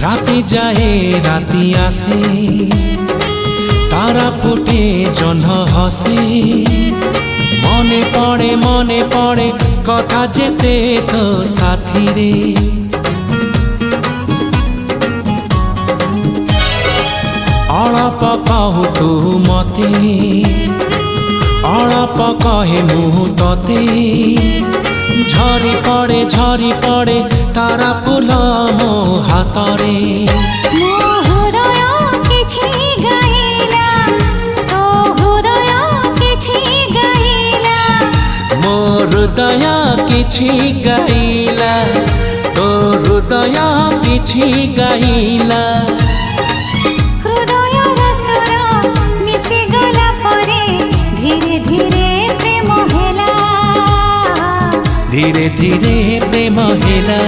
রাতে যায় রাতি আসে, তারা ফুটে জহ্ন হসে। মনে পড়ে কথা যেতে তো সাথী রে। অଳପ କହୁ ତୁ ମତେ, ଅଳପ କହେ ମୁଁ ତତେ। ଝରି ପଡ଼େ ତାରା ଫୁଲ ମୋ ହାତରେ। ମୋ ହୃଦୟ କିଛି ଗାଇଲା, ତୋ ହୃଦୟ କିଛି ଗାଇଲା। ମୋ ହୃଦୟ କିଛି ଗାଇଲା, ତୋ ହୃଦୟ କିଛି ଗାଇଲା। ହୃଦୟର ସ୍ୱର ମିଶିଗଲା ପରେ ଧୀରେ ଧୀରେ ପ୍ରେମ ହେଲା, ଧୀରେ ଧୀରେ ପ୍ରେମ ହେଲା।